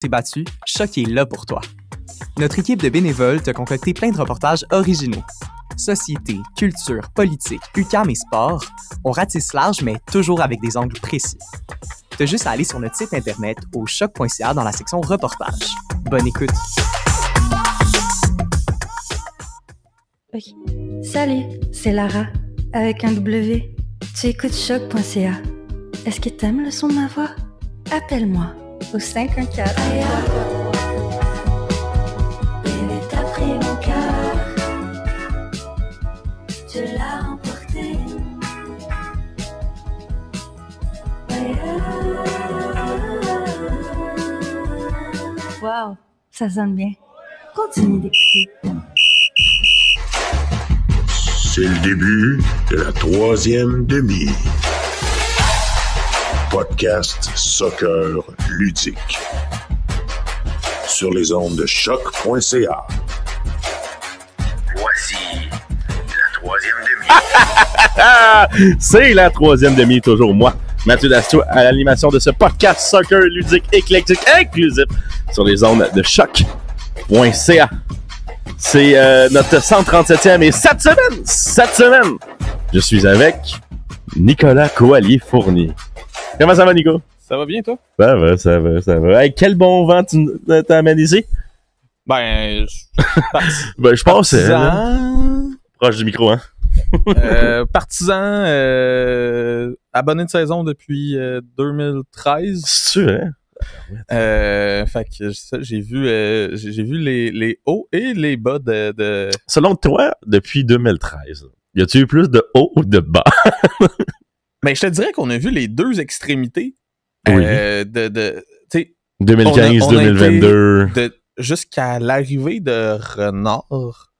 T'es battu, Choc est là pour toi. Notre équipe de bénévoles t'a concocté plein de reportages originaux. Société, culture, politique, UQAM et sport, on ratisse large mais toujours avec des angles précis. T'as juste à aller sur notre site internet au choc.ca dans la section reportages. Bonne écoute! Ok. Salut, c'est Lara, avec un W. Tu écoutes choc.ca. Est-ce que t'aimes le son de ma voix? Appelle-moi au 514. Bébé, t'as pris mon cœur. Tu l'as emporté. Wow, ça sonne bien. Continue d'écouter. C'est le début de la troisième demi. Podcast soccer ludique. Sur les ondes de choc.ca. Voici la troisième demi. C'est la troisième demi, toujours moi, Mathieu Dasto, à l'animation de ce podcast soccer ludique éclectique inclusif sur les ondes de choc.ca. C'est notre 137e et cette semaine, je suis avec Nicolas Coallier-Fournier. Comment ça va, Nico? Ça va bien, toi? Ça va. Hey, quel bon vent tu t'as amené ici? Ben, Je pense... partisan, proche du micro, hein? partisan, abonné de saison depuis 2013. C'est sûr, hein? Fait que ça, j'ai vu les hauts et les bas de... Selon toi, depuis 2013, y a-tu eu plus de hauts ou de bas? Ben, je te dirais qu'on a vu les deux extrémités. Oui. Tu sais, 2015-2022. jusqu'à l'arrivée de Renard,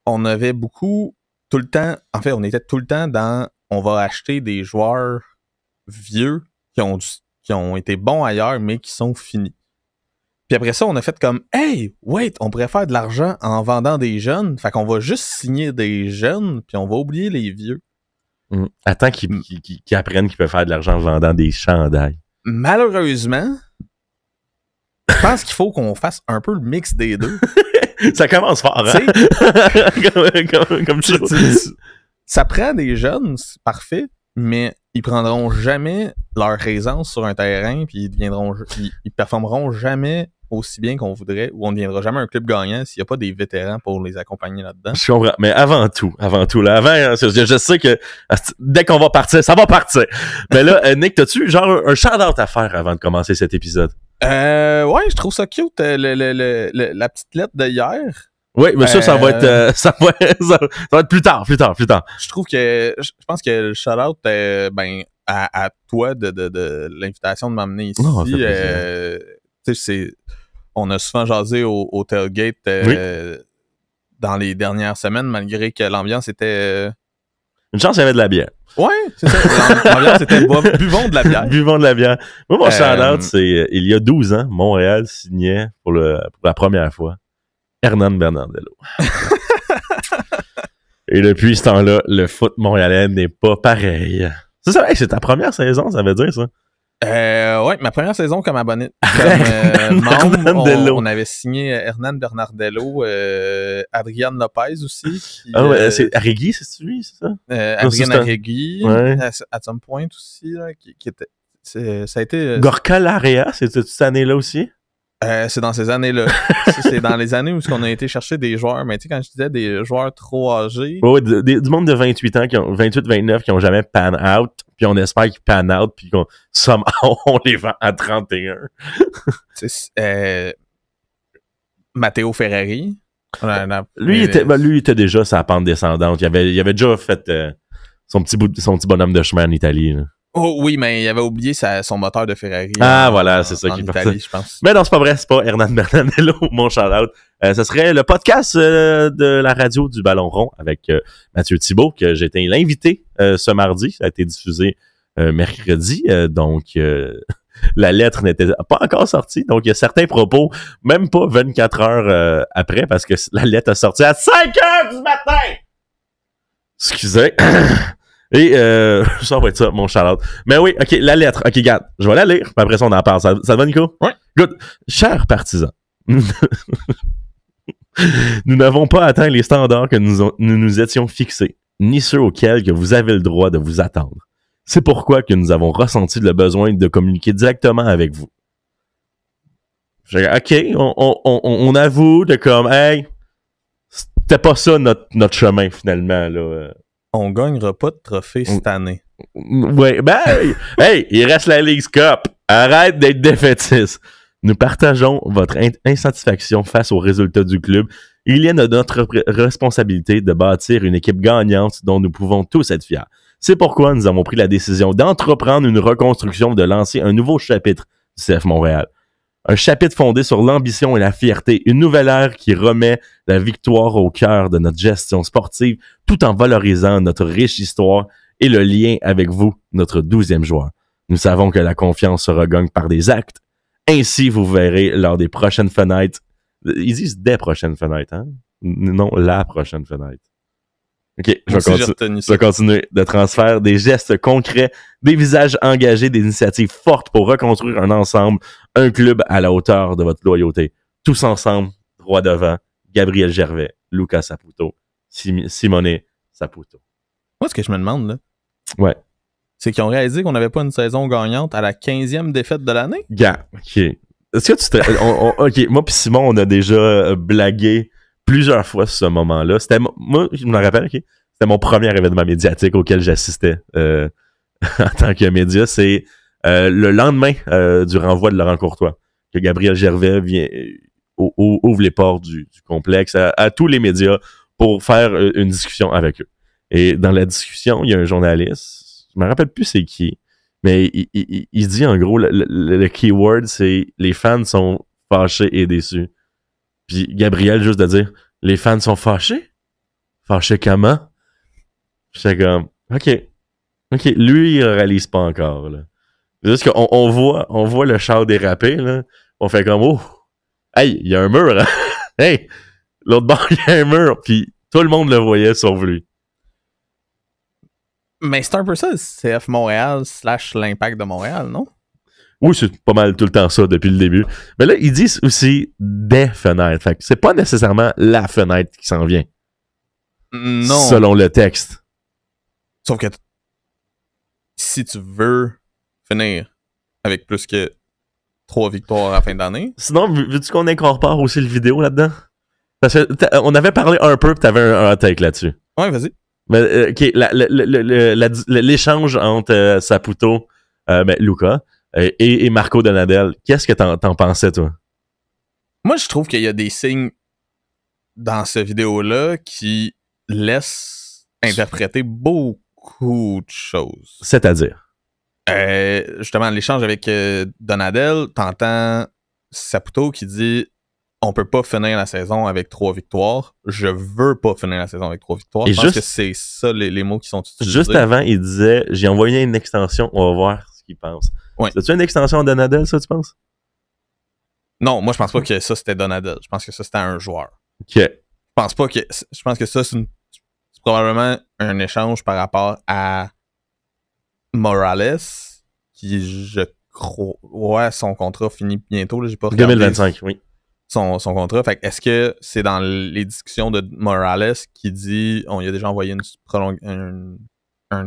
on avait beaucoup, tout le temps, en fait, on était tout le temps dans, on va acheter des joueurs vieux qui ont été bons ailleurs, mais qui sont finis. Puis après ça, on a fait comme, hey, wait, on pourrait faire de l'argent en vendant des jeunes, fait qu'on va juste signer des jeunes, puis on va oublier les vieux. Attends qu'ils apprennent qu'ils peuvent faire de l'argent en vendant des chandails. Malheureusement, je pense qu'il faut qu'on fasse un peu le mix des deux. Ça commence fort, hein? comme chose. Ça prend des jeunes, c'est parfait, mais ils prendront jamais leur aisance sur un terrain, puis ils performeront jamais aussi bien qu'on voudrait, ou on ne deviendra jamais un club gagnant s'il n'y a pas des vétérans pour les accompagner là-dedans. Je comprends. Mais avant tout, là, je sais que dès qu'on va partir, ça va partir. Mais là, Nick, t'as-tu genre un shout-out à faire avant de commencer cet épisode? Ouais, je trouve ça cute, la petite lettre de hier. Oui, mais ça va être plus tard. Je trouve que, je pense que le shout-out, à toi de l'invitation de m'amener ici. Oh, tu sais, on a souvent jasé au tailgate dans les dernières semaines, malgré que l'ambiance était... Une chance, il y avait de la bière. Ouais, c'est ça. L'ambiance était buvons de la bière. Buvons de la bière. Moi, mon shout-out, c'est il y a 12 ans, Montréal signait pour la première fois Hernan Bernardello. Et depuis ce temps-là, le foot montréalais n'est pas pareil. C'est ta première saison, ça veut dire ça? Ouais, ma première saison comme abonné, comme membre, on avait signé Hernan Bernardello, Adrian Lopez aussi. C'est Arregui, c'est lui, c'est ça? Adrian Arregui, ouais. à some point aussi, là, qui était... ça a été... Gorka Larea, c'est cette année-là aussi? C'est dans ces années-là. C'est dans les années où on a été chercher des joueurs, mais tu sais, quand je disais des joueurs trop âgés... Ouais, du monde de 28 ans, 28-29, qui ont jamais pan out, puis on espère qu'ils pan out, puis somehow on les vend à 31. Matteo Ferrari. Lui, il était déjà sa pente descendante. Il avait déjà fait son petit bonhomme de chemin en Italie, là. Oh oui, mais il avait oublié son moteur de Ferrari. Voilà, c'est ça qui est Italie, je pense. Mais non, c'est pas vrai, c'est pas Hernan Bernardello, mon shout-out. Ce serait le podcast de la radio du Ballon Rond avec Mathieu Thibault, que j'ai été l'invité ce mardi. Ça a été diffusé mercredi, donc la lettre n'était pas encore sortie. Donc il y a certains propos, même pas 24 heures après, parce que la lettre a sorti à 5 heures du matin! Excusez. Et ça va être ça, mon shout-out. Mais oui, OK, la lettre. OK, regarde, je vais la lire, puis après ça, on en parle. Ça te va, Nico? Ouais. Good. Chers partisans, nous n'avons pas atteint les standards que nous étions fixés, ni ceux auxquels que vous avez le droit de vous attendre. C'est pourquoi que nous avons ressenti le besoin de communiquer directement avec vous. OK, on avoue de comme, hey, c'était pas ça notre chemin finalement, là. On gagnera pas de trophée cette année. Ouais, ben, hey, il reste la Leagues Cup. Arrête d'être défaitiste. Nous partageons votre insatisfaction face aux résultats du club. Il y a notre responsabilité de bâtir une équipe gagnante dont nous pouvons tous être fiers. C'est pourquoi nous avons pris la décision d'entreprendre une reconstruction, de lancer un nouveau chapitre du CF Montréal. Un chapitre fondé sur l'ambition et la fierté, une nouvelle ère qui remet la victoire au cœur de notre gestion sportive, tout en valorisant notre riche histoire et le lien avec vous, notre 12e joueur. Nous savons que la confiance se regagne par des actes. Ainsi, vous verrez lors des prochaines fenêtres. Ils disent des prochaines fenêtres, hein? Non, la prochaine fenêtre. OK, je vais continuer de transfert, des gestes concrets, des visages engagés, des initiatives fortes pour reconstruire un ensemble, un club à la hauteur de votre loyauté. Tous ensemble, droit devant, Gabriel Gervais, Lucas Saputo, Simone Saputo. Moi, ce que je me demande, là, ouais, c'est qu'ils ont réalisé qu'on n'avait pas une saison gagnante à la 15e défaite de l'année. Gars, OK. Est-ce que tu te... OK, moi pis Simon, on a déjà blagué plusieurs fois sur ce moment-là. C'était moi, je me rappelle, OK. C'était mon premier événement médiatique auquel j'assistais en tant que média. C'est le lendemain du renvoi de Laurent Courtois que Gabriel Gervais vient ouvre les portes du complexe à tous les médias pour faire une discussion avec eux. Et dans la discussion, il y a un journaliste, je me rappelle plus c'est qui, mais il dit en gros, le keyword, c'est les fans sont fâchés et déçus. Puis Gabriel, juste de dire, les fans sont fâchés? Fâchés comment? J'étais comme, OK, lui, il réalise pas encore, là. C'est juste qu'on on voit le char déraper, là. On fait comme, oh, hey, il y a un mur, hein? Hey, l'autre bord, il y a un mur. Puis tout le monde le voyait, sauf lui. Mais c'est un peu ça, le CF Montréal / l'Impact de Montréal, non? Oui, c'est pas mal tout le temps ça depuis le début. Mais là, ils disent aussi des fenêtres. Fait que c'est pas nécessairement la fenêtre qui s'en vient. Non. Selon le texte. Sauf que si tu veux finir avec plus que 3 victoires à la fin d'année. Sinon, veux-tu qu'on incorpore aussi le vidéo là-dedans? Parce que on avait parlé un peu pis t'avais un hot take là-dessus. Ouais, vas-y. Mais, OK, l'échange entre Saputo, Luca, et Marco Donadel, qu'est-ce que t'en pensais, toi? Moi, je trouve qu'il y a des signes dans cette vidéo-là qui laissent interpréter beaucoup de choses. C'est-à-dire? Justement, l'échange avec Donadel, t'entends Saputo qui dit on peut pas finir la saison avec 3 victoires. Je veux pas finir la saison avec 3 victoires. Je pense que c'est ça les mots qui sont utilisés. Juste avant, il disait j'ai envoyé une extension, on va voir ce qu'il pense. Ouais. C'est-tu une extension à Donadel, ça, tu penses? Non, moi je pense pas que ça c'était Donadel. Je pense que ça c'était un joueur. OK. Je pense que ça c'est probablement un échange par rapport à Morales qui, je crois, son contrat finit bientôt. Là, j'ai pas regardé 2025, oui. Son contrat. Fait que est-ce que c'est dans les discussions de Morales qui dit on y a déjà envoyé un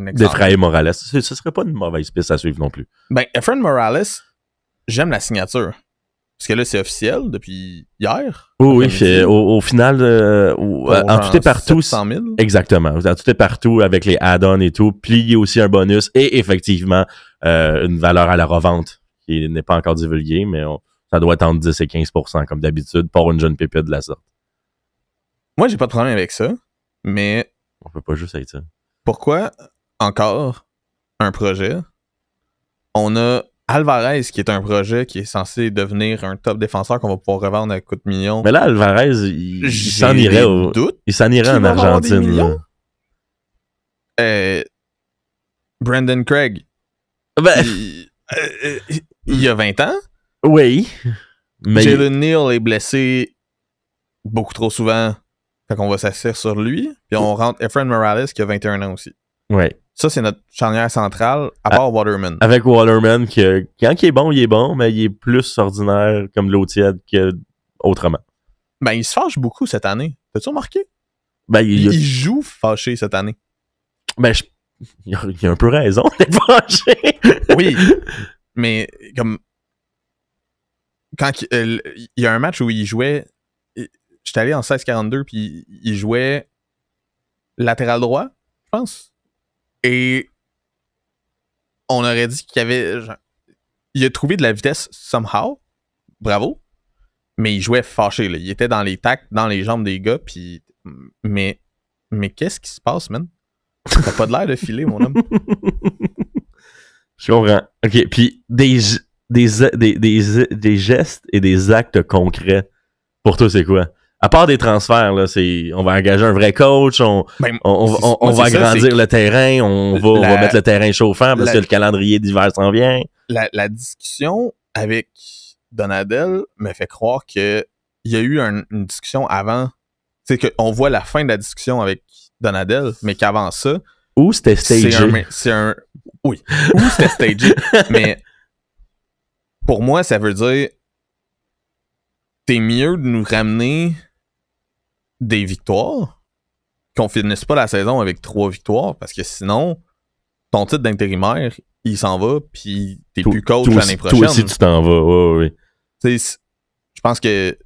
exemple d'Efraïm Morales. Ce serait pas une mauvaise piste à suivre non plus. Ben, Efraïm Morales, j'aime la signature. Parce que là, c'est officiel depuis hier. Oui, au final, en tout et partout. 700 000. Exactement. En tout et partout avec les add-ons et tout. Plié aussi un bonus et effectivement une valeur à la revente qui n'est pas encore divulguée, mais ça doit être entre 10 et 15% comme d'habitude pour une jeune pépite de la sorte. Moi, j'ai pas de problème avec ça, mais on peut pas juste être ça. Pourquoi encore un projet? On a Alvarez qui est un projet qui est censé devenir un top défenseur qu'on va pouvoir revendre à coups de millions. Mais là, Alvarez, il s'en irait en Argentine. Brandon Craig. Ben... il y a 20 ans. Oui. Mais Jalen Neal est blessé beaucoup trop souvent. Fait qu'on va s'asseoir sur lui. Puis on rentre Efrain Morales qui a 21 ans aussi. Ouais. Ça, c'est notre charnière centrale, à part Waterman. Avec Waterman, quand il est bon, mais il est plus ordinaire comme l'eau tiède que autrement. Ben, il se fâche beaucoup cette année. T'as-tu remarqué? Ben, Il joue fâché cette année. Ben, il a un peu raison d'être fâché. Oui, mais comme... Quand il y a un match où il jouait... J'étais allé en 16-42, puis il jouait latéral droit, je pense. Et on aurait dit qu'il y avait... Il a trouvé de la vitesse somehow. Bravo. Mais il jouait fâché, là. Il était dans les tacs, dans les jambes des gars, puis... Mais qu'est-ce qui se passe, man? T'as pas de l'air de filer, mon homme. Je comprends. OK, puis des gestes et des actes concrets, pour toi, c'est quoi? À part des transferts, là, on va engager un vrai coach, on va agrandir le terrain, on va mettre le terrain chauffant parce que le calendrier d'hiver s'en vient. La discussion avec Donadel me fait croire qu'il y a eu une discussion avant. C'est qu'on voit la fin de la discussion avec Donadel, mais qu'avant ça... Ou c'était stagé. Oui, ou c'était stagé. Mais pour moi, ça veut dire t'es mieux de nous ramener des victoires, qu'on finisse pas la saison avec 3 victoires, parce que sinon, ton titre d'intérimaire, il s'en va, puis t'es plus coach l'année prochaine. Toi aussi, tu t'en vas, oui. Je pense que...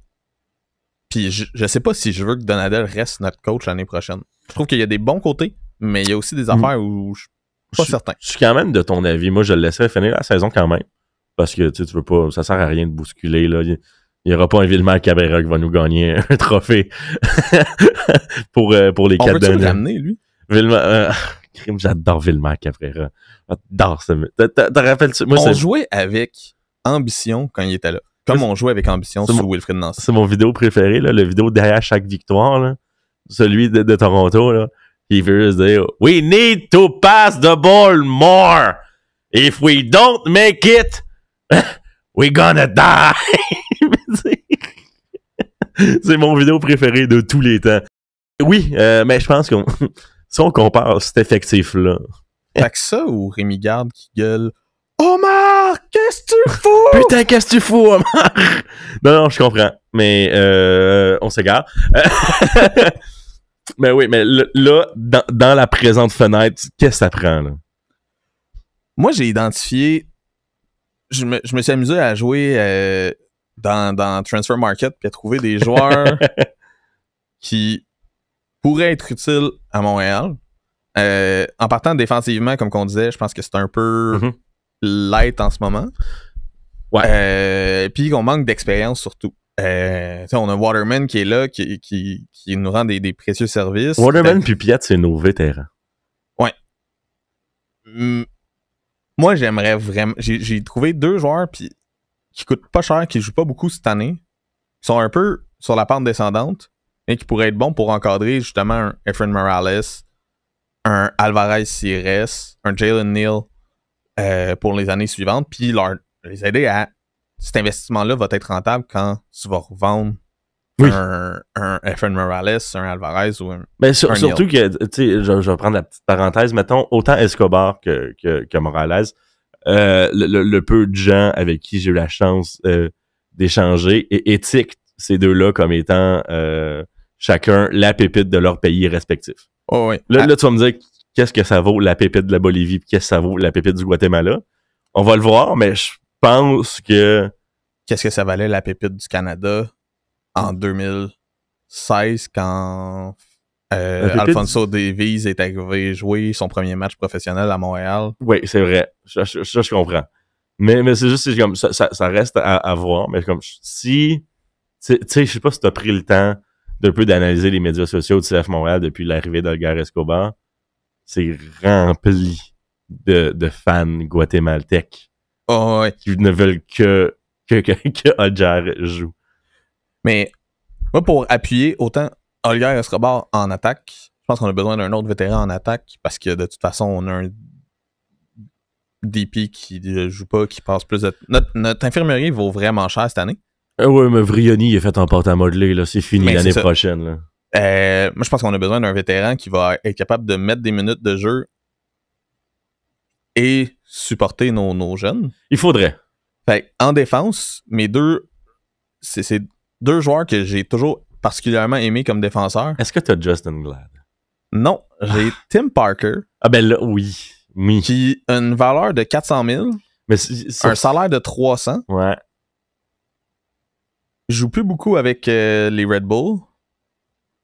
Puis je sais pas si je veux que Donadel reste notre coach l'année prochaine. Je trouve qu'il y a des bons côtés, mais il y a aussi des affaires où je suis pas certain. Je suis quand même de ton avis. Moi, je le laisserais finir la saison quand même. Parce que tu veux pas, ça sert à rien de bousculer, là. Il y aura pas un Villemar Cabrera qui va nous gagner un trophée pour les 4 derniers. On peut-tu le ramener, lui? J'adore Villemar Cabrera. J'adore ça. T'as rappelles-tu? Moi, on jouait avec ambition quand il était là. Comme on jouait avec ambition sous Wilfried Nancy. C'est mon vidéo préférée, là, le vidéo derrière chaque victoire, là. Celui de Toronto, là. Il veut juste dire « We need to pass the ball more. If we don't make it, we're gonna die. » C'est mon vidéo préférée de tous les temps. Oui, mais je pense que si on compare cet effectif-là... Fait que ça ou Rémi Garde qui gueule « Omar, qu'est-ce que tu fous? » Putain, qu'est-ce que tu fous, Omar? Non, je comprends. Mais on s'égare. Mais oui, mais là, dans la présente fenêtre, qu'est-ce que ça prend, là? Moi, j'ai identifié... Je me suis amusé à jouer dans Transfer Market puis à trouver des joueurs qui pourraient être utiles à Montréal. En partant défensivement, comme qu'on disait, je pense que c'est un peu light en ce moment. Ouais. Puis qu'on manque d'expérience surtout. On a Waterman qui est là, qui nous rend des précieux services. Waterman puis Piat, c'est nos vétérans. Ouais. Moi, j'aimerais vraiment... J'ai trouvé 2 joueurs qui coûtent pas cher, qui jouent pas beaucoup cette année, qui sont un peu sur la pente descendante, et qui pourraient être bons pour encadrer justement un Efren Morales, un Alvarez Cires, un Jalen Neal pour les années suivantes, puis les aider à... Cet investissement-là va être rentable quand tu vas revendre un Efren Morales, un Alvarez ou un... Mais surtout que, tu sais, je vais prendre la petite parenthèse, mettons, autant Escobar que Morales, le peu de gens avec qui j'ai eu la chance d'échanger éthiquent ces deux-là comme étant chacun la pépite de leur pays respectif. Oh, oui. Là, tu vas me dire qu'est-ce que ça vaut la pépite de la Bolivie puis qu'est-ce que ça vaut la pépite du Guatemala. On va le voir, mais je pense que... Qu'est-ce que ça valait la pépite du Canada en 2016 quand Alfonso Davies est arrivé jouer son premier match professionnel à Montréal? Oui, c'est vrai. Je comprends. Mais c'est juste comme ça reste à voir. Mais comme si... Tu sais, je sais pas si t'as pris le temps d'un peu d'analyser les médias sociaux du CF Montréal depuis l'arrivée d'Olgar Escobar. C'est rempli de fans guatémaltèques. Oh, ouais. Qui ne veulent que Olgar joue. Mais moi, pour appuyer autant Olgar Escobar en attaque, je pense qu'on a besoin d'un autre vétéran en attaque parce que de toute façon, on a un DP qui ne joue pas, qui passe plus de... Notre infirmerie vaut vraiment cher cette année. Ouais, mais Vrioni est fait en porte à modeler, là. C'est fini l'année prochaine, là. Moi, je pense qu'on a besoin d'un vétéran qui va être capable de mettre des minutes de jeu et supporter nos jeunes. Il faudrait. Fait en défense, c'est deux joueurs que j'ai toujours particulièrement aimés comme défenseurs. Est-ce que t'as Justin Glad? Non, j'ai Tim Parker. Ah ben là, oui. Qui a une valeur de 400 000, mais un salaire de 300. Ouais. Il joue plus beaucoup avec les Red Bull.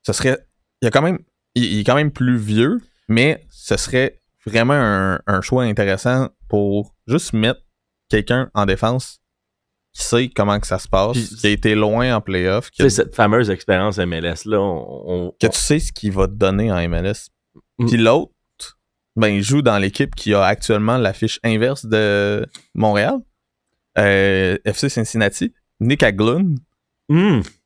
Ce serait... il est quand même plus vieux, mais ce serait vraiment un choix intéressant pour juste mettre quelqu'un en défense qui sait comment que ça se passe, qui a été loin en playoff. Tu sais, cette fameuse expérience MLS-là, que tu sais ce qu'il va te donner en MLS. Puis l'autre, ben, il joue dans l'équipe qui a actuellement la fiche inverse de Montréal, FC Cincinnati, Nick Haglund,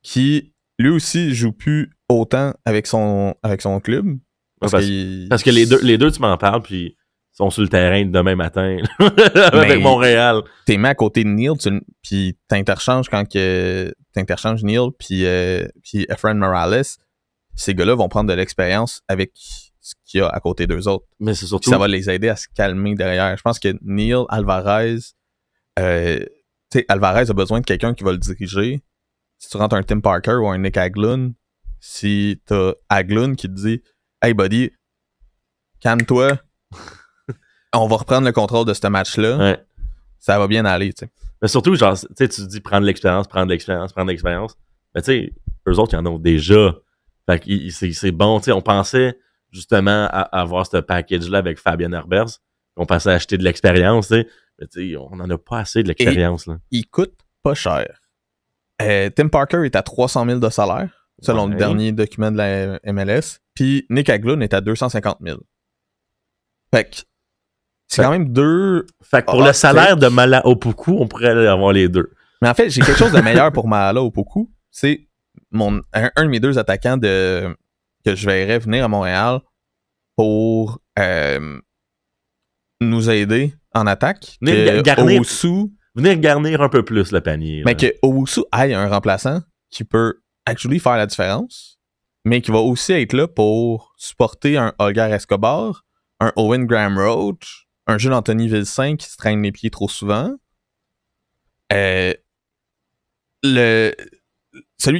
qui lui aussi joue plus autant avec son club. Parce que les deux, tu m'en parles, puis sont sur le terrain demain matin avec Montréal. T'es mis à côté de Neil, puis t'interchanges Neil puis Efrain Morales. Ces gars-là vont prendre de l'expérience avec ce qu'il y a à côté d'eux autres. Mais c'est surtout... Puis ça va les aider à se calmer derrière. Je pense que Neil Alvarez, Alvarez a besoin de quelqu'un qui va le diriger. Si tu rentres un Tim Parker ou un Nick Haglund, si t'as Haglund qui te dit « Hey buddy, calme-toi, on va reprendre le contrôle de ce match-là. Ouais. Ça va bien aller, tu sais. » Mais surtout, genre, tu sais, tu dis prendre de l'expérience. Mais tu sais, eux autres, ils en ont déjà. Fait que c'est bon, tu sais, on pensait justement à avoir ce package-là avec Fabien Herbers. On pensait à acheter de l'expérience, tu sais. Mais tu sais, on n'en a pas assez de l'expérience, là. Il coûte pas cher. Tim Parker est à 300 000 de salaire, selon le dernier document de la MLS. Puis Nick Haglund est à 250 000. Fait que c'est quand même deux... Fait que pour le salaire de Mala Opoku, on pourrait avoir les deux. Mais en fait, j'ai quelque chose de meilleur pour Mala Opoku. C'est un de mes deux attaquants que je verrais venir à Montréal pour nous aider en attaque. Venir garnir un peu plus le panier. Mais que Owusu aille un remplaçant qui peut actually faire la différence, mais qui va aussi être là pour supporter un Holger Escobar, un Owen Graham Roach, un jeune Anthony Vilsain qui se traîne les pieds trop souvent. Celui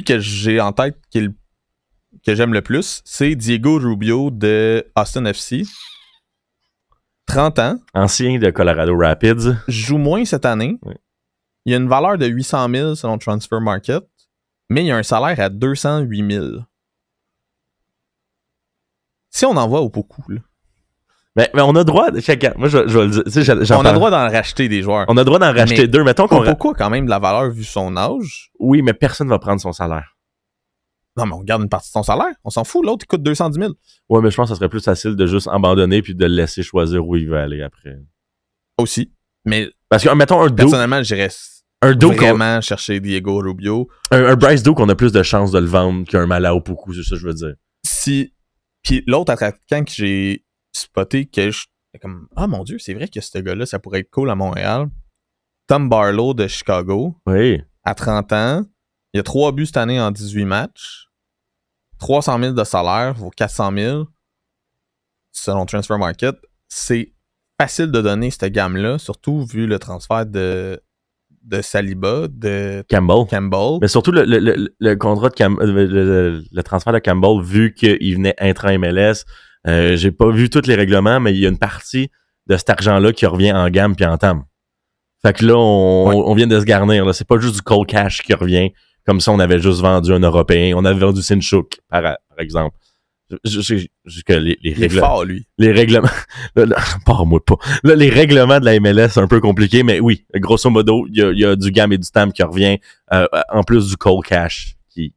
que j'ai en tête que j'aime le plus, c'est Diego Rubio de Austin FC. 30 ans. Ancien de Colorado Rapids. Joue moins cette année. Oui. Il a une valeur de 800 000 selon Transfer Market, mais il a un salaire à 208 000. Si on envoie au beaucoup, là. Mais on a droit, chacun. Moi, je vais le dire. On a droit d'en racheter des joueurs. On a droit d'en racheter deux. Mettons qu'on. Pourquoi quand même de la valeur vu son âge? Oui, mais personne va prendre son salaire. Non, mais on garde une partie de son salaire. On s'en fout. L'autre, il coûte 210 000. Ouais, mais je pense que ça serait plus facile de juste abandonner puis de le laisser choisir où il veut aller après. Aussi. Mais. Parce que, mettons, un Doak. Personnellement, j'irais vraiment chercher Diego Rubio. Un Bryce Doak, on a plus de chances de le vendre qu'un Mala Opoku, c'est ça que je veux dire. Puis l'autre attaquant que j'ai spoté, que je. Comme, ah mon Dieu, c'est vrai que ce gars-là, ça pourrait être cool à Montréal. Tom Barlow de Chicago. Oui. À 30 ans. Il a 3 buts cette année en 18 matchs. 300 000 de salaire, vaut 400 000 selon Transfer Market. C'est facile de donner cette gamme-là, surtout vu le transfert de Saliba, de Campbell. Mais surtout le contrat de le transfert de Campbell, vu qu'il venait intra-MLS. J'ai pas vu tous les règlements, mais il y a une partie de cet argent-là qui revient en gamme puis en tam. Fait que là, on vient de se garnir. Là. C'est pas juste du cold cash qui revient. Comme si on avait juste vendu un Européen. On avait vendu Sinchuk, par exemple. Que les il est fort, lui. Les règlements... Parle-moi pas. Là, les règlements de la MLS, c'est un peu compliqué, mais oui, grosso modo, il y a du gamme et du tam qui revient, en plus du cold cash qui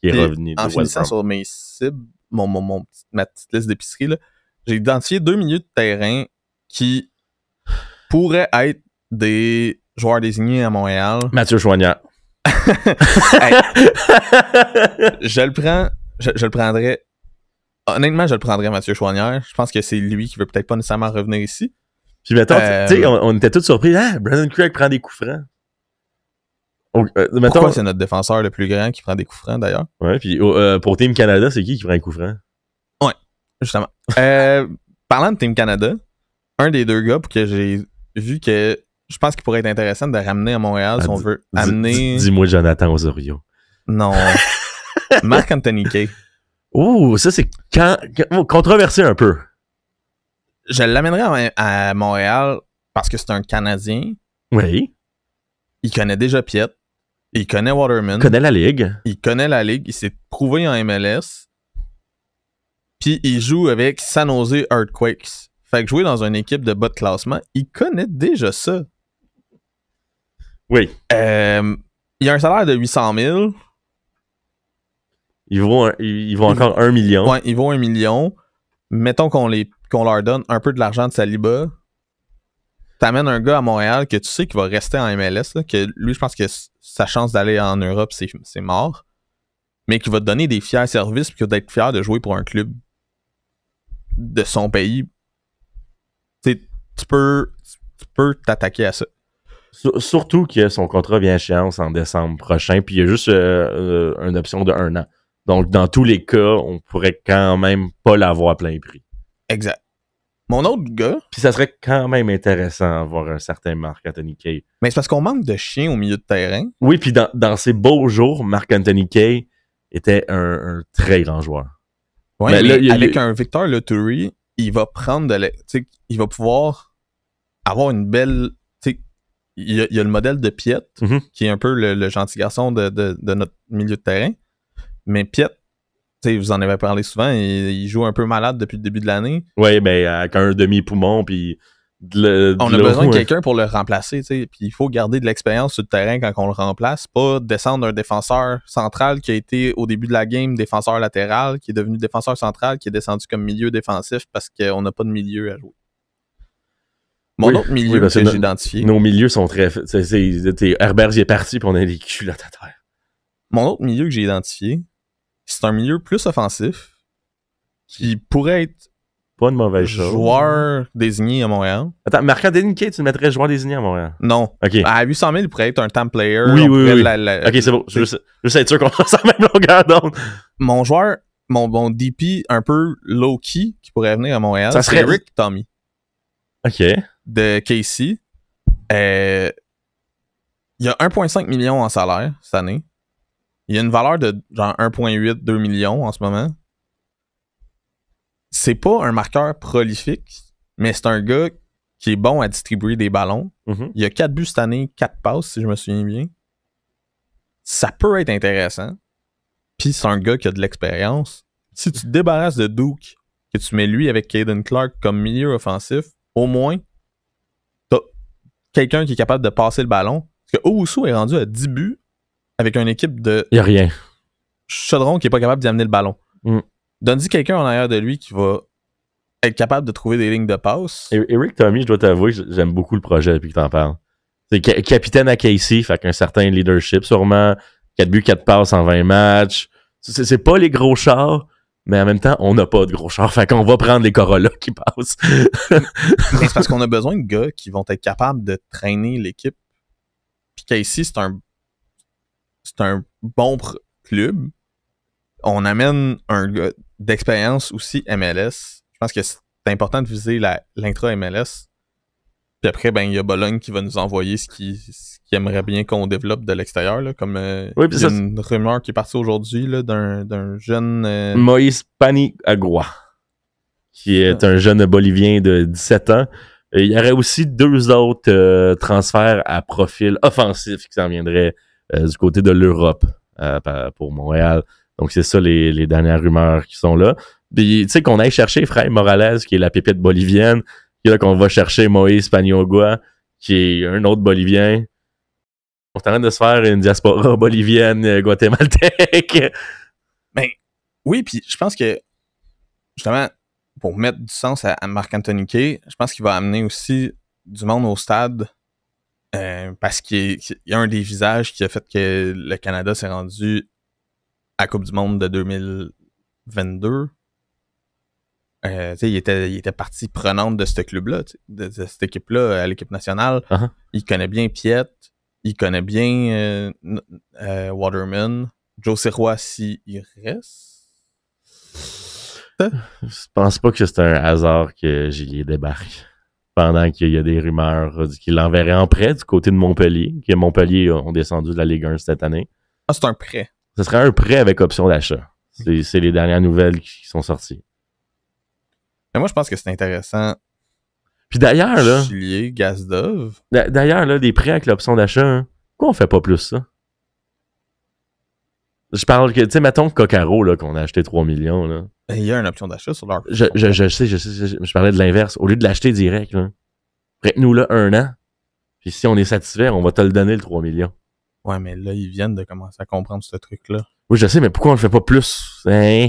est revenu. En finissant sur mes cibles, ma petite liste d'épicerie, là, j'ai identifié 2 milieux de terrain qui pourraient être des joueurs désignés à Montréal. Mathieu Choignard. Hey, je le prendrais. Honnêtement, je le prendrais, Mathieu Choignard. Je pense que c'est lui qui veut peut-être pas nécessairement revenir ici. Puis mettons, tu sais, on était tous surpris. Ah, Brandon Craig prend des coups francs. Pourquoi c'est notre défenseur le plus grand qui prend des coups francs, d'ailleurs? Ouais, puis pour Team Canada, c'est qui prend un coup franc? Ouais, justement. Parlant de Team Canada, un des deux gars que j'ai vu que je pense qu'il pourrait être intéressant de ramener à Montréal si on veut amener... Dis-moi Jonathan Osorio. Non. Marc-Anthony Kaye. Oh, ça c'est controversé un peu. Je l'amènerais à Montréal parce que c'est un Canadien. Oui. Il connaît déjà Piet. Il connaît Waterman. Il connaît la ligue. Il connaît la ligue. Il s'est prouvé en MLS. Puis il joue avec San Jose Earthquakes. Fait que jouer dans une équipe de bas de classement, il connaît déjà ça. Oui. Il a un salaire de 800 000. Ils vont encore 1 million. Ouais, ils vaut 1 million. Mettons qu'on leur donne un peu de l'argent de Saliba. T'amènes un gars à Montréal que tu sais qu'il va rester en MLS, là, que lui, je pense que sa chance d'aller en Europe, c'est mort. Mais qui va te donner des fiers services puis d'être fier de jouer pour un club de son pays. Tu peux t'attaquer à ça. Surtout que son contrat vient à échéance en décembre prochain, puis il y a juste une option de 1 an. Donc, dans tous les cas, on pourrait quand même pas l'avoir à plein prix. Exact. Mon autre gars... Puis ça serait quand même intéressant d'avoir un certain Marc-Anthony Kaye. Mais c'est parce qu'on manque de chiens au milieu de terrain. Oui, puis dans ses beaux jours, Marc-Anthony Kaye était un très grand joueur. Ouais, mais là, avec un Victor Loturi, il va prendre il va pouvoir avoir une belle... Il y a le modèle de Piet, qui est un peu le gentil garçon de notre milieu de terrain. Mais Piet, vous en avez parlé souvent, il joue un peu malade depuis le début de l'année. Oui, ben avec un demi-poumon, puis... On a besoin de quelqu'un pour le remplacer, puis il faut garder de l'expérience sur le terrain quand on le remplace, pas descendre un défenseur central qui a été au début de la game défenseur latéral, qui est devenu défenseur central, qui est descendu comme milieu défensif parce qu'on n'a pas de milieu à jouer. Mon autre milieu que j'ai identifié... Nos milieux sont très... Herbert y est parti, puis on a des culottes à terre. Mon autre milieu que j'ai identifié, c'est un milieu plus offensif qui pourrait être pas une mauvaise chose. Joueur désigné à Montréal. Attends, Marc-Anthony Kaye, tu le mettrais joueur désigné à Montréal? Non. Okay. À 800 000, il pourrait être un time player. Oui. Ok, c'est bon. Je sais être sûr qu'on a la même longueur d'onde. Mon joueur, mon DP un peu low-key qui pourrait venir à Montréal, ça serait Rick Tommy. Ok. De KC. Il y a 1,5 million en salaire cette année. Il y a une valeur de genre 1,8, 2 millions en ce moment. C'est pas un marqueur prolifique, mais c'est un gars qui est bon à distribuer des ballons. Il y a 4 buts cette année, 4 passes, si je me souviens bien. Ça peut être intéressant. Puis c'est un gars qui a de l'expérience. Si tu te débarrasses de Duke, que tu mets lui avec Caden Clark comme milieu offensif, au moins, t'as quelqu'un qui est capable de passer le ballon. Parce que Owusu est rendu à 10 buts avec une équipe de... Il y a rien. Chaudron qui est pas capable d'y amener le ballon. Donne-y quelqu'un en arrière de lui qui va être capable de trouver des lignes de passe. Eric Tommy, je dois t'avouer, j'aime beaucoup le projet depuis que t'en parles. C'est capitaine à KC, fait qu'un certain leadership sûrement. 4 buts, 4 passes en 20 matchs. C'est pas les gros chars, mais en même temps, on n'a pas de gros chars. Fait qu'on va prendre les Corolla qui passent. Mais c'est parce qu'on a besoin de gars qui vont être capables de traîner l'équipe. Puis KC, c'est un bon club. On amène un gars d'expérience aussi MLS. Je pense que c'est important de viser l'intra-MLS. Puis après, ben il y a Bologne qui va nous envoyer ce qui aimerait bien qu'on développe de l'extérieur. Là, comme il y a une rumeur qui est partie aujourd'hui là, d'un jeune... Moïse Paniagua, qui est un jeune Bolivien de 17 ans. Et il y aurait aussi 2 autres transferts à profil offensif qui s'en viendraient du côté de l'Europe pour Montréal. Donc, c'est ça les dernières rumeurs qui sont là. Puis, tu sais, qu'on aille chercher Frère Morales, qui est la pépite bolivienne, puis là, qu'on va chercher Moïse Paniagua, qui est un autre Bolivien. On est en train de se faire une diaspora bolivienne, guatémaltèque. Ben, oui, puis je pense que, justement, pour mettre du sens à Marc-Anthony Kaye, je pense qu'il va amener aussi du monde au stade parce qu'il y a un des visages qui a fait que le Canada s'est rendu à la Coupe du Monde de 2022. Il était partie prenante de ce club-là, de cette équipe-là à l'équipe nationale. Il connaît bien Piet, il connaît bien Waterman, Joe Sirois s'il reste. Je pense pas que c'est un hasard que Gillier débarque. Je pendant qu'il y a des rumeurs qu'il l'enverrait en prêt du côté de Montpellier, que Montpellier ont descendu de la Ligue 1 cette année. Ah, c'est un prêt. Ce serait un prêt avec option d'achat. C'est les dernières nouvelles qui sont sorties. Mais moi, je pense que c'est intéressant. Puis d'ailleurs, là... Chilier, Gazdov. D'ailleurs, là, des prêts avec l'option d'achat, hein, pourquoi on fait pas plus ça? Je parle que, tu sais, mettons Coccaro, là, qu'on a acheté 3 millions, là. Il y a une option d'achat sur leur... Je sais, je parlais de l'inverse. Au lieu de l'acheter direct, là, prête-nous là 1 an, puis si on est satisfait, on va te le donner le 3 millions. Ouais, mais là, ils viennent de commencer à comprendre ce truc-là. Oui, je sais, mais pourquoi on le fait pas plus? Hein?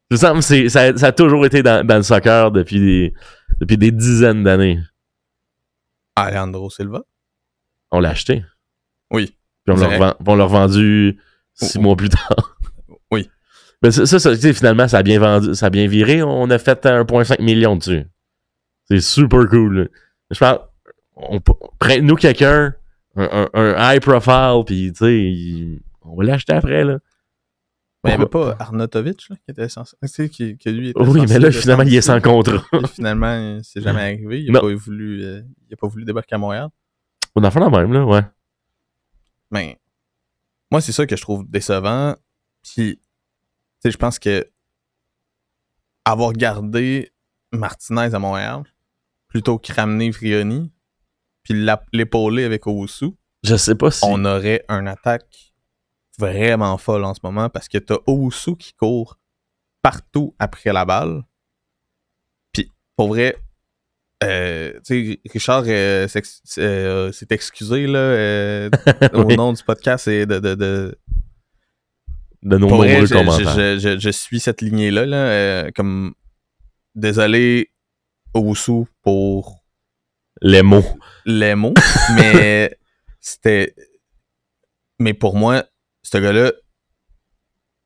Je sens que ça a toujours été dans le soccer depuis des dizaines d'années. Alejandro Silva? On l'a acheté. Oui. Puis on l'a revendu 6 mois plus tard. Oui. Mais ça, tu sais, finalement, ça a bien vendu, ça a bien viré. On a fait 1,5 million dessus. C'est super cool. Là. Je pense, prête-nous quelqu'un, un high profile, puis tu sais, on va l'acheter après, là. Mais il n'y avait pas Arnautovic, là, qui était censé. Tu sais, que lui était oui, mais là, finalement, il est sans contrat. Finalement, c'est jamais arrivé. Il n'a pas voulu débarquer à Montréal. On en fait la même, là, ouais. Mais moi, c'est ça que je trouve décevant. Puis, tu sais, je pense que avoir gardé Martinez à Montréal plutôt que ramener Frioni, puis l'épauler avec Owusu, je sais pas si on aurait une attaque vraiment folle en ce moment parce que t'as Owusu qui court partout après la balle. Puis, pour vrai, tu sais, Richard s'est excusé là, au nom du podcast et de nos pour nombreux vrai, commentaires. je suis cette lignée-là, là, comme désolé Owusu pour les mots, mais mais pour moi, ce gars-là,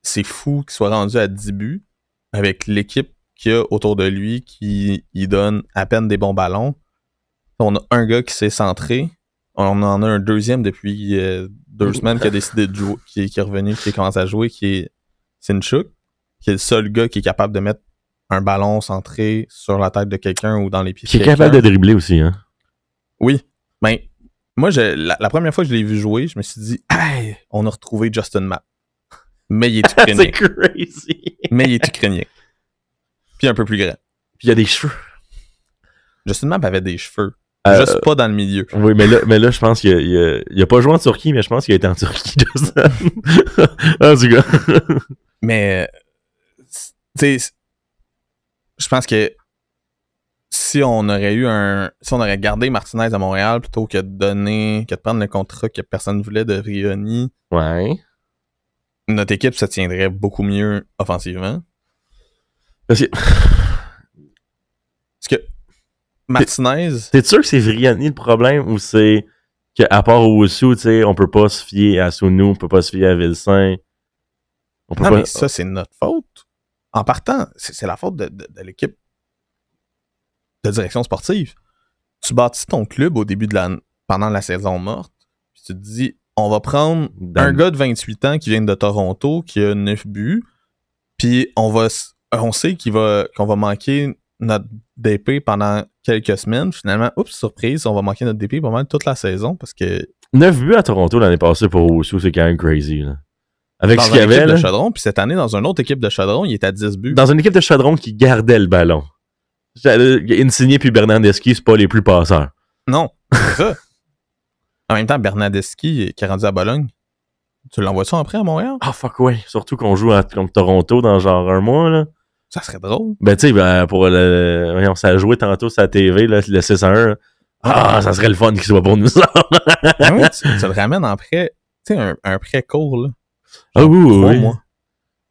c'est fou qu'il soit rendu à 10 buts avec l'équipe qu'il y a autour de lui qui donne à peine des bons ballons. On a un gars qui s'est centré. On en a un deuxième depuis 2 semaines qui a décidé de jouer, qui est revenu, qui commence à jouer, qui est Sinchuk, qui est le seul gars qui est capable de mettre un ballon centré sur la tête de quelqu'un ou dans les pieds de quelqu'un. Qui est capable de dribbler aussi, hein? Oui. Ben, moi, la première fois que je l'ai vu jouer, je me suis dit, hey, on a retrouvé Justin Mapp. Mais il est ukrainien. C'est crazy. Mais il est ukrainien. Puis un peu plus grand. Puis il y a des cheveux. Justin Mapp avait des cheveux. Juste pas dans le milieu. Oui, mais là, je pense qu'il a pas joué en Turquie, mais je pense qu'il a été en Turquie, Justin. En tout cas. Mais, tu sais, je pense que si on aurait gardé Martinez à Montréal plutôt que de prendre le contrat que personne voulait de Vrioni, ouais, notre équipe se tiendrait beaucoup mieux offensivement. Parce que Martinez... T'es sûr que c'est Vrioni le problème ou c'est qu'à part Owusu, tu sais, on peut pas se fier à Sounou, on peut pas se fier à Vilsain. Mais ça, c'est notre faute. En partant, c'est la faute de l'équipe de direction sportive. Tu bâtis ton club au début pendant la saison morte, puis tu te dis, on va prendre un gars de 28 ans qui vient de Toronto, qui a 9 buts, puis on sait qu'on va manquer notre DP pendant quelques semaines. Finalement, oups, surprise, on va manquer notre DP pendant toute la saison parce que... 9 buts à Toronto l'année passée pour Owusu, c'est quand même crazy, là. Avec ce qu'il y avait, de Chaudron, puis cette année, dans une autre équipe de Chaudron, il est à 10 buts. Dans une équipe de Chaudron qui gardait le ballon. Insigné puis Bernardeschi, c'est pas les plus passeurs. Non, c'est ça. En même temps, Bernardeschi, qui est rendu à Bologne, tu l'envoies-tu après à Montréal? Ah, fuck ouais. Surtout qu'on joue contre Toronto dans genre 1 mois, là. Ça serait drôle. Ben, tu sais, voyons, ça a joué tantôt sur la TV, là, le 6-1. Ah, ça serait le fun qu'il soit pour nous. Ah oui, tu le ramènes en prêt, tu sais, un prêt court, là. Ah oui. Mois.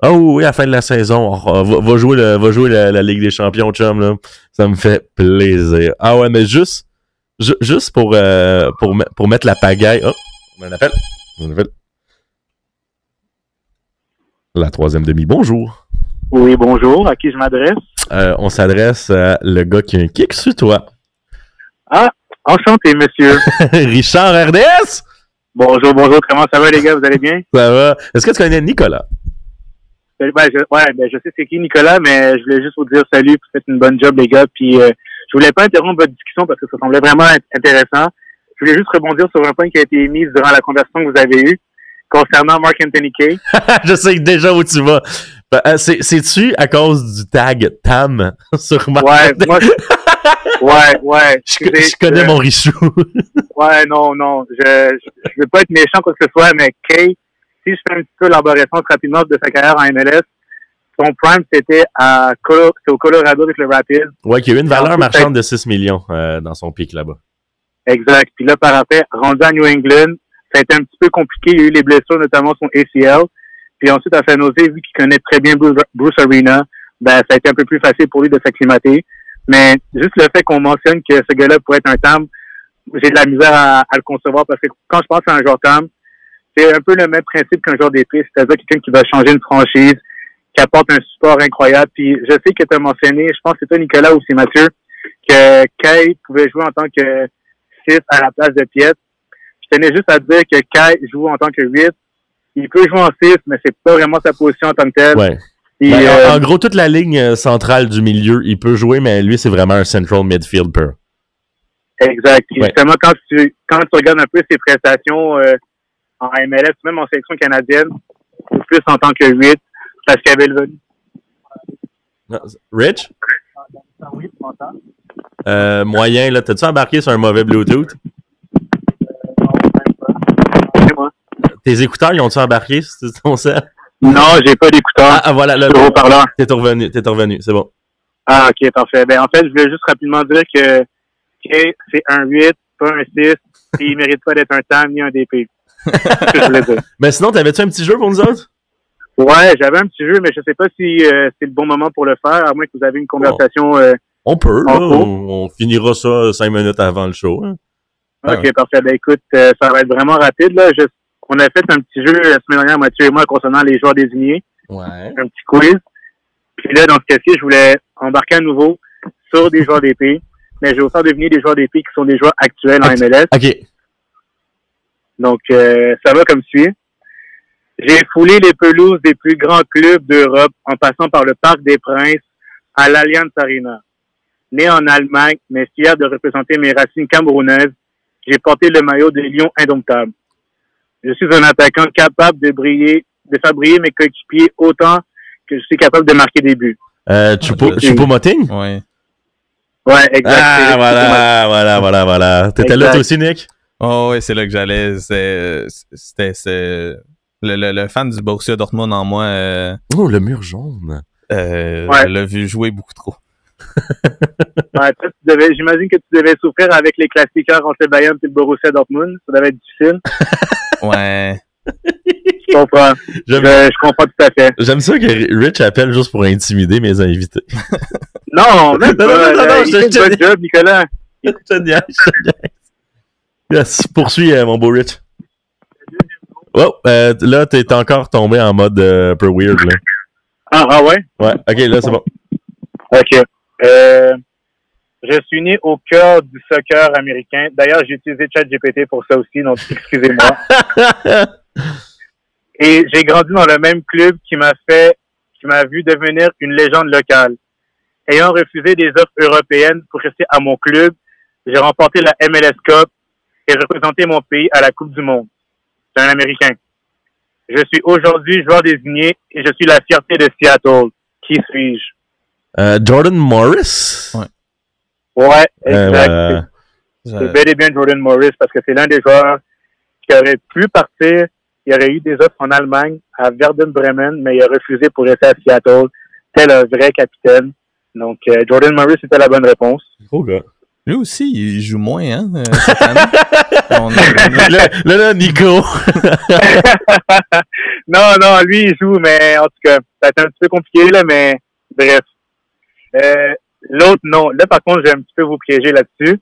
Ah oui, à la fin de la saison, va jouer la Ligue des Champions, chum, là. Ça me fait plaisir. Ah ouais, mais juste pour mettre la pagaille. Oh, on a un appel. La troisième demi. Bonjour. Oui, bonjour. À qui je m'adresse? On s'adresse à le gars qui a un kick sur toi. Ah, enchanté, monsieur. Richard RDS? Bonjour. Comment ça va, les gars? Vous allez bien? Ça va. Est-ce que tu connais Nicolas? Je sais c'est qui Nicolas, mais je voulais juste vous dire salut, vous faites une bonne job, les gars, puis Je voulais pas interrompre votre discussion parce que ça semblait vraiment intéressant. Je voulais juste rebondir sur un point qui a été émis durant la conversation que vous avez eue concernant Mark Anthony Kay. Je sais déjà où tu vas. C'est-tu à cause du tag Tam sur Mark? Ouais, moi, ouais. Je connais mon Richou. Ouais, non. Je veux pas être méchant quoi que ce soit, mais Kay, si je fais un petit peu l'arborescence rapidement de sa carrière en MLS, son prime, c'était au Colorado avec le Rapids. Ouais, qui a eu une valeur marchande de 6 millions dans son pic là-bas. Exact. Puis là, par après, rendu à New England, ça a été un petit peu compliqué. Il y a eu les blessures, notamment son ACL. Puis ensuite, à San Jose, vu qu'il connaît très bien Bruce Arena, ben, ça a été un peu plus facile pour lui de s'acclimater. Mais juste le fait qu'on mentionne que ce gars-là pourrait être un TAM, j'ai de la misère à le concevoir parce que quand je pense à un joueur TAM, c'est un peu le même principe qu'un joueur d'épée, c'est-à-dire quelqu'un qui va changer une franchise, qui apporte un support incroyable. Puis je sais que tu as mentionné, je pense que c'est toi Nicolas ou c'est Mathieu, que Kay pouvait jouer en tant que 6 à la place de Piet. Je tenais juste à dire que Kay joue en tant que 8. Il peut jouer en 6, mais c'est pas vraiment sa position en tant que telle. Ouais. Puis, en gros, toute la ligne centrale du milieu, il peut jouer, mais lui, c'est vraiment un central midfielder. Exact. Puis justement, quand tu regardes un peu ses prestations en MLS, même en sélection canadienne, c'est plus en tant que 8, parce qu'il avait le Rich? Oui, tu m'entends? Moyen, là. T'as-tu embarqué sur un mauvais Bluetooth? Moi. Tes écouteurs, ils ont-tu embarqué sur ton cell? Non, j'ai pas d'écouteurs. Ah, voilà, là. Haut-parleur. T'es revenu, c'est bon. Ah, ok, parfait. Ben, en fait, je voulais juste rapidement dire que c'est un 8, pas un 6, et il mérite pas d'être un TAM ni un DP. C'est ce que je voulais dire. Mais sinon, t'avais-tu un petit jeu pour nous autres? Ouais, j'avais un petit jeu, mais je sais pas si c'est le bon moment pour le faire, à moins que vous avez une conversation. On peut, là. En cours. On finira ça 5 minutes avant le show. Hein. Ok, parfait. Ben écoute, ça va être vraiment rapide, là. On a fait un petit jeu la semaine dernière, Mathieu et moi, concernant les joueurs désignés. Ouais. Un petit quiz. Puis là, dans ce cas-ci, je voulais embarquer à nouveau sur des joueurs d'épée, mais je vais vous faire deviner des joueurs d'épée qui sont des joueurs actuels en MLS. OK. Donc, ça va comme suit. J'ai foulé les pelouses des plus grands clubs d'Europe en passant par le Parc des Princes à l'Allianz Arena. Né en Allemagne, mais fier de représenter mes racines camerounaises, j'ai porté le maillot de Lyon indomptable. Je suis un attaquant capable de faire briller mes coéquipiers autant que je suis capable de marquer des buts. Choupo-Moting? Ouais. Ouais, exact. Ah, voilà. T'étais là toi aussi, Nick? Oh, ouais, c'est là que j'allais. C'était le fan du Borussia Dortmund en moi. Oh, le mur jaune. L'a vu jouer beaucoup trop. Ouais, j'imagine que tu devais souffrir avec les classiqueurs entre le Bayern et le Borussia Dortmund. Ça devait être difficile. Ouais. Je comprends. Je comprends tout à fait. J'aime ça que Rich appelle juste pour intimider mes invités. Non, même pas. Non, il fait une bonne job, Nicolas. Je te niaise. Yes, poursuis, mon beau Rich. Oh, là, t'es encore tombé en mode un peu weird, là. Ah ouais? Ouais, ok, là, c'est bon. Ok. Je suis né au cœur du soccer américain. D'ailleurs, j'ai utilisé ChatGPT pour ça aussi, donc excusez-moi. Et j'ai grandi dans le même club qui m'a vu devenir une légende locale. Ayant refusé des offres européennes pour rester à mon club, j'ai remporté la MLS Cup et représenté mon pays à la Coupe du Monde. C'est un Américain. Je suis aujourd'hui joueur désigné et je suis la fierté de Seattle. Qui suis-je? Jordan Morris? Ouais, exact. Ouais. C'est bel et bien Jordan Morris parce que c'est l'un des joueurs qui aurait pu partir. Il y aurait eu des offres en Allemagne, à Werder Bremen, mais il a refusé pour rester à Seattle, tel un vrai capitaine. Donc, Jordan Morris, c'était la bonne réponse. Oh, gars. Lui aussi, il joue moins, hein, cette année. Là, Nico. Non, lui, il joue, mais en tout cas, ça a été un petit peu compliqué, là, mais bref. L'autre, non. Là, par contre, je vais un petit peu vous piéger là-dessus.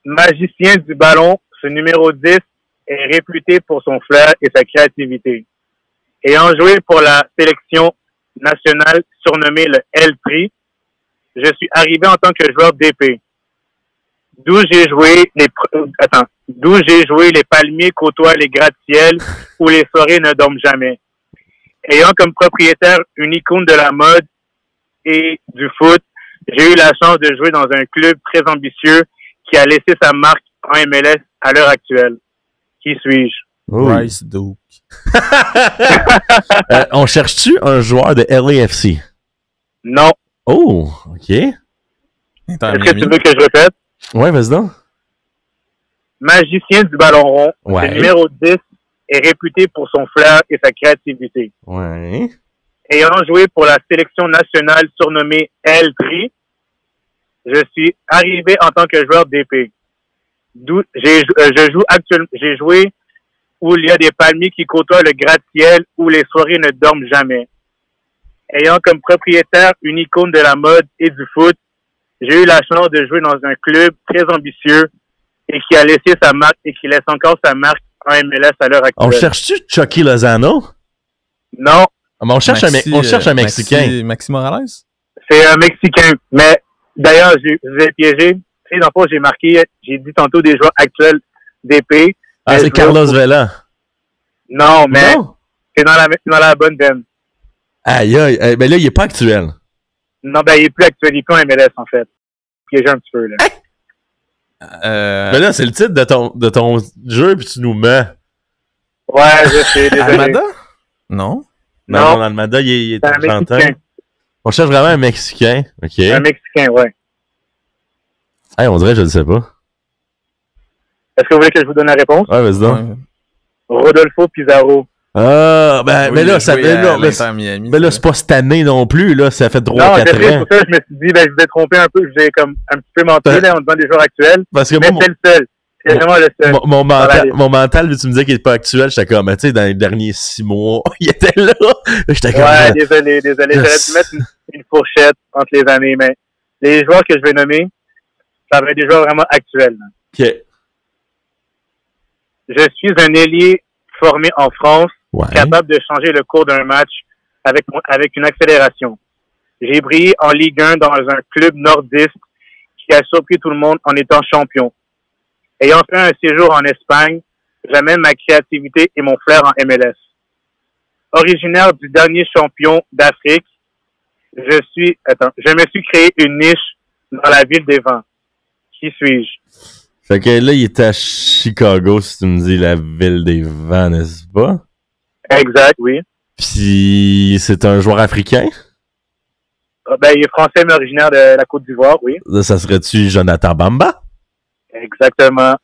Magicien du ballon, ce numéro 10 est réputé pour son flair et sa créativité. Ayant joué pour la sélection nationale surnommée le L-Tri, je suis arrivé en tant que joueur d'épée. D'où j'ai joué les palmiers côtoient les gratte-ciels où les forêts ne dorment jamais. Ayant comme propriétaire une icône de la mode et du foot, J'ai eu la chance de jouer dans un club très ambitieux qui a laissé sa marque en MLS à l'heure actuelle. Qui suis-je? Oh. Bryce Duke. On cherche-tu un joueur de LAFC? Non. Oh, OK. Est-ce que tu veux que je répète? Ouais, vas-y donc. Magicien du ballon rond, Ouais. le numéro 10 est réputé pour son flair et sa créativité. Ouais. Ayant joué pour la sélection nationale surnommée L3, je suis arrivé en tant que joueur d'épée. J'ai joué où il y a des palmiers qui côtoient le gratte-ciel, où les soirées ne dorment jamais. Ayant comme propriétaire une icône de la mode et du foot, j'ai eu la chance de jouer dans un club très ambitieux et qui a laissé sa marque et qui laisse encore sa marque en MLS à l'heure actuelle. On cherche-tu Chucky Lozano? Non, Ah, mais on cherche un Mexicain. Maxi Morales? c'est un Mexicain. Mais d'ailleurs, je vous ai piégé. Tu sais, dans le fond, j'ai dit tantôt des joueurs actuels d'épée. Ah, Mais c'est je Carlos veux- Vela. Non, mais Non? c'est dans la bonne veine. Aïe, aïe. Ben là, il est pas actuel. Non, ben, il est plus actuel, il est plus en MLS, en fait. Piégé un petit peu, là. Ben là, c'est le titre de ton jeu, puis tu nous mets. Ouais, je sais, désolé. Almada? Non. Non. Non, Almada, il est C'est un argentin. Mexicain. On cherche vraiment un Mexicain. OK. Un Mexicain, ouais. Hey, on dirait, je le sais pas. Est-ce que vous voulez que je vous donne la réponse? Ouais, vas-y donc. Ouais. Rodolfo Pizarro. Ah, ben, Oui, mais il a là, ça joué fait, à là, l'Inter Miami, mais là, c'est c'est pas cette année non plus, là. Ça fait Non, 3-4 je sais, ans. pour ça, je me suis dit, ben, je vous ai trompé un peu, je vous ai comme un petit peu menti, là, en disant des joueurs actuels. Parce que Mais moi, c'est le seul. C'est vraiment le seul. mon mental, vu que tu me disais qu'il est pas actuel, j'étais comme, tu sais, dans les derniers 6 mois, il était là. J'étais comme, Ouais, désolé. J'aurais dû mettre une fourchette entre les années, mais les joueurs que je vais nommer, ça va être des joueurs vraiment actuels. OK. Je suis un ailier formé en France, Ouais. capable de changer le cours d'un match avec une accélération. J'ai brillé en Ligue 1 dans un club nordiste qui a surpris tout le monde en étant champion. Ayant fait un séjour en Espagne, j'amène ma créativité et mon flair en MLS. Originaire du dernier champion d'Afrique, je me suis créé une niche dans la ville des vents. Qui suis-je? Fait que là, il est à Chicago, si tu me dis la ville des vents, n'est-ce pas? Exact, oui. Puis, c'est un joueur africain? Ben, il est français, mais originaire de la Côte d'Ivoire, oui. Là, ça serait-tu Jonathan Bamba? Exactement.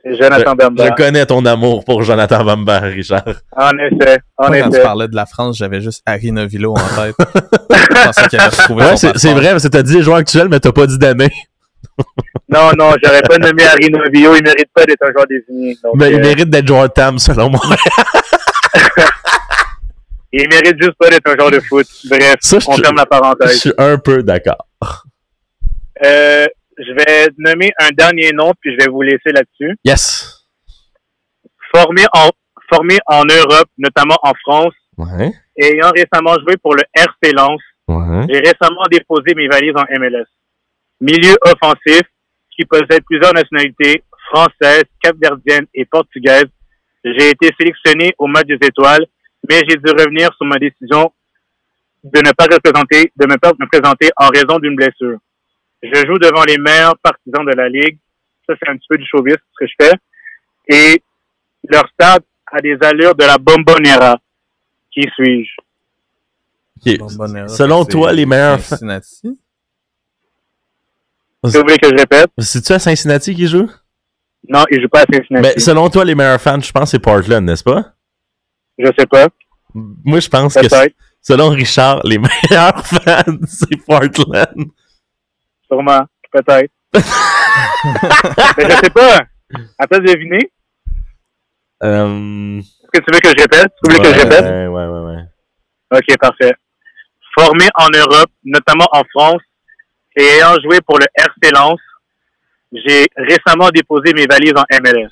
C'est Jonathan Bamba. Je connais ton amour pour Jonathan Bamba, Richard. En effet, Moi, quand tu parlais de la France, j'avais juste Harry Novillo en tête. Je pensais qu'il avait retrouvé Ouais, son c'est passeport. vrai, parce que t'as dit joueur actuel, mais t'as pas dit d'année. Non, j'aurais pas nommé Harry Novillo. Il mérite pas d'être un joueur désigné. Donc, Mais il mérite d'être joueur TAM, selon moi. il mérite juste pas d'être un joueur de foot. Bref, Ça, on ferme la Je parenthèse. suis un peu d'accord. Je vais nommer un dernier nom, puis je vais vous laisser là-dessus. Yes. Formé en Europe, notamment en France, Ouais. et ayant récemment joué pour le RC Lens, Ouais. j'ai récemment déposé mes valises en MLS. Milieu offensif, qui possède plusieurs nationalités, françaises, capverdiennes et portugaises. J'ai été sélectionné au match des étoiles, mais j'ai dû revenir sur ma décision de ne pas me présenter en raison d'une blessure. Je joue devant les meilleurs partisans de la Ligue. Ça, c'est un petit peu du showbiz, ce que je fais. Et leur stade a des allures de la Bombonera. Qui suis-je? Ok. Bombonera, Selon c'est toi, les meilleurs fans. Cincinnati? Est-ce que vous voulez que je répète? C'est-tu à Cincinnati qui joue? Non, il joue pas à Cincinnati. Ben, selon toi, les meilleurs fans, je pense que c'est Portland, n'est-ce pas? Je sais pas. Moi, je pense que Peut-être. selon Richard, les meilleurs fans, c'est Portland. Sûrement. Peut-être. Mais je sais pas. À toi de deviner. Est-ce que tu veux que je répète? Tu veux que je répète? Ouais. Ok, parfait. Formé en Europe, notamment en France, et ayant joué pour le RC Lens, j'ai récemment déposé mes valises en MLS.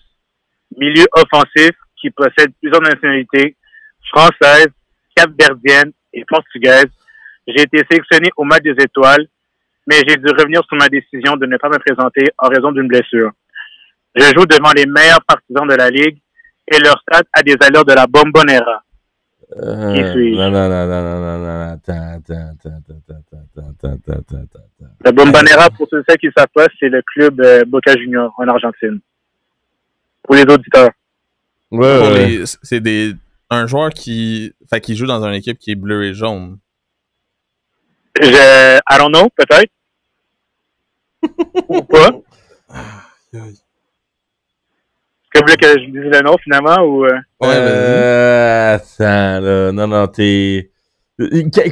Milieu offensif qui possède plusieurs nationalités, françaises, capverdiennes et portugaises. J'ai été sélectionné au match des étoiles, mais j'ai dû revenir sur ma décision de ne pas me présenter en raison d'une blessure. Je joue devant les meilleurs partisans de la Ligue et leur stade a des allures de la Bombonera. Qui suis-je? Non. Attends. La Bombonera, pour ceux qui ne savent pas, c'est le club Boca Juniors en Argentine. Pour les auditeurs. Ouais. C'est un joueur qui joue dans une équipe qui est bleu et jaune. I don't know, peut-être. Ou pas. Est-ce que vous voulez que je dise le nom, finalement, ou... Attends, là. Non, t'es...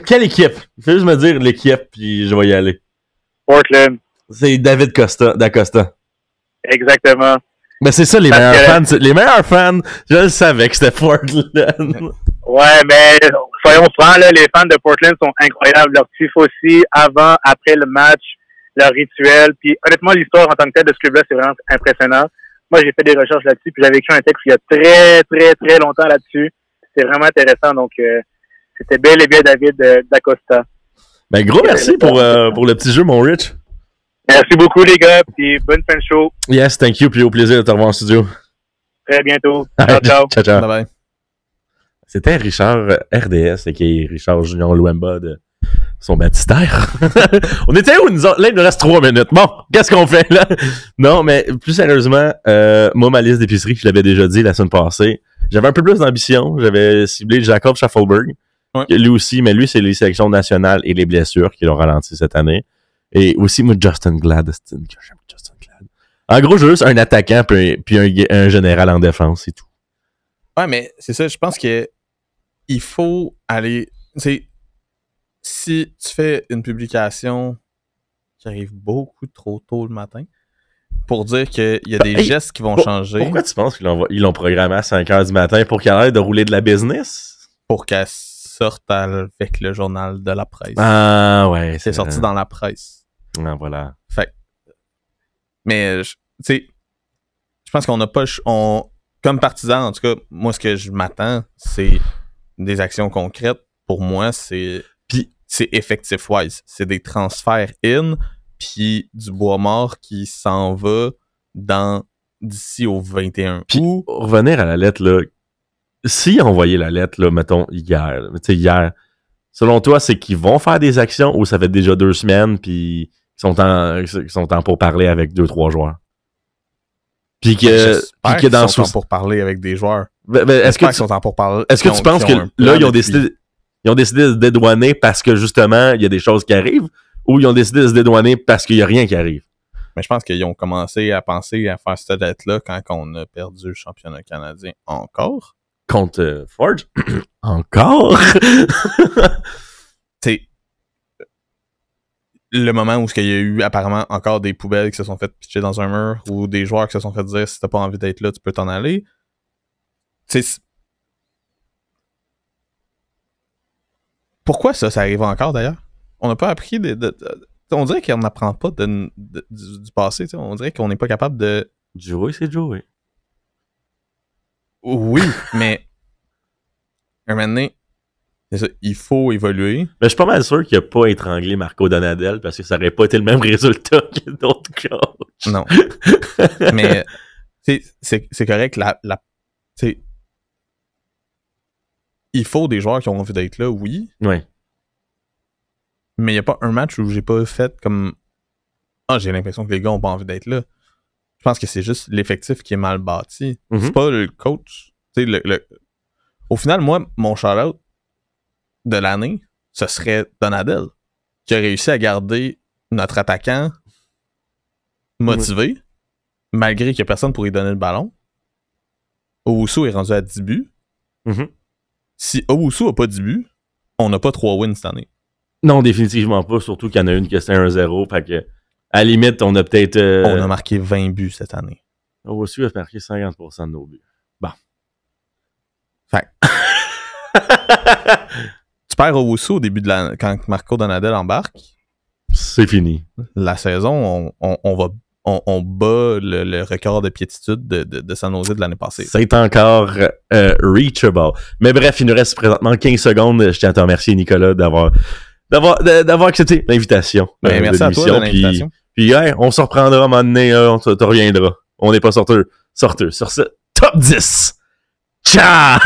Quelle équipe? Fais juste me dire l'équipe, puis je vais y aller. Portland. C'est David D'Acosta. Exactement. Mais c'est ça, les meilleurs fans, je le savais que c'était Portland. Ouais, mais soyons francs, là, les fans de Portland sont incroyables. Leur tifs aussi, avant, après le match, leur rituel. Puis honnêtement, l'histoire en tant que telle de ce club-là, c'est vraiment impressionnant. Moi, j'ai fait des recherches là-dessus, puis j'avais écrit un texte il y a très, très, très longtemps là-dessus. C'est vraiment intéressant. Donc, c'était bel et bien David D'Acosta. Ben, gros merci pour le petit jeu, mon Rich. Merci beaucoup, les gars, puis bonne fin de show. Yes, thank you, puis au plaisir de te revoir en studio. Très bientôt. Ciao. Bye bye. C'était Richard RDS, qui est Richard Junior Luemba de son baptistère. On était où, nous autres? Là, il nous reste 3 minutes. Bon, qu'est-ce qu'on fait, là? Non, mais plus sérieusement, moi, ma liste d'épicerie, je l'avais déjà dit la semaine passée, j'avais un peu plus d'ambition. J'avais ciblé Jacob Schaffelberg. Ouais. Lui aussi, mais lui, c'est les sélections nationales et les blessures qui l'ont ralenti cette année. Et aussi, moi, Justin Gladstone, que j'aime Justin Glad. En gros, juste un attaquant puis un général en défense, c'est tout. Ouais, mais c'est ça, je pense que il faut aller... Si tu fais une publication qui arrive beaucoup trop tôt le matin pour dire qu'il y a des gestes qui vont changer... Pourquoi tu penses qu'ils l'ont programmé à 5h du matin pour qu'il ait l'air de rouler de la business? Pour qu'elle sorte avec le journal de la presse. Ah, ouais. C'est sorti dans la presse. Ah, voilà. Fait. Mais, tu sais, je pense qu'on n'a pas... comme partisan, en tout cas, moi, ce que je m'attends, c'est des actions concrètes. Pour moi, c'est effectif-wise. C'est des transferts in, puis du bois mort qui s'en va d'ici au 21. Puis, revenir à la lettre, là, si on voyait la lettre, là, mettons, hier, tu sais, hier, selon toi, c'est qu'ils vont faire des actions ou ça fait déjà 2 semaines, puis ils sont en pour parler avec 2-3 joueurs? Puis que dans ils sont en pour parler avec des joueurs. Est-ce que ils sont en pour parler? Est-ce que tu penses que là, ils ont décidé de se dédouaner parce que justement, il y a des choses qui arrivent, ou ils ont décidé de se dédouaner parce qu'il y a rien qui arrive? Mais je pense qu'ils ont commencé à penser à faire cette dette-là quand on a perdu le championnat canadien encore. Contre Forge? Encore? Tu sais, le moment où il y a eu apparemment encore des poubelles qui se sont fait pitcher dans un mur ou des joueurs qui se sont fait dire si t'as pas envie d'être là, tu peux t'en aller. Tu sais, pourquoi ça arrive encore d'ailleurs? On n'a pas appris on dirait qu'on n'apprend pas du passé. T'sais. On dirait qu'on n'est pas capable de... Jouer, c'est jouer. Oui, mais un moment donné, c'est ça, il faut évoluer. Mais je suis pas mal sûr qu'il n'a pas étranglé Marco Donadel parce que ça aurait pas été le même résultat que d'autres coachs. Non. Mais c'est correct. Il faut des joueurs qui ont envie d'être là, oui. Oui. Mais il n'y a pas un match où j'ai pas fait comme... j'ai l'impression que les gars ont pas envie d'être là. Je pense que c'est juste l'effectif qui est mal bâti. Mm-hmm. C'est pas le coach. Au final, moi, mon shout-out de l'année, ce serait Donadel, qui a réussi à garder notre attaquant motivé, malgré qu'il n'y a personne pour lui donner le ballon. Owusu est rendu à 10 buts. Mm-hmm. Si Owusu n'a pas 10 buts, on n'a pas 3 wins cette année. Non, définitivement pas, surtout qu'il y en a une qui c'était 1-0, fait que à la limite, on a peut-être... On a marqué 20 buts cette année. Owusu a marqué 50% de nos buts. Bon. Fait tu perds Owusu au début de quand Marco Donadel embarque. C'est fini. La saison, on bat le record de piétitude de San Jose de l'année passée. C'est encore reachable. Mais bref, il nous reste présentement 15 secondes. Je tiens à te remercier, Nicolas, d'avoir accepté l'invitation. Merci à toi de l'invitation. Puis on se reprendra à un moment donné, on te reviendra. On n'est pas sorteux. Sur ce, top 10! Ciao!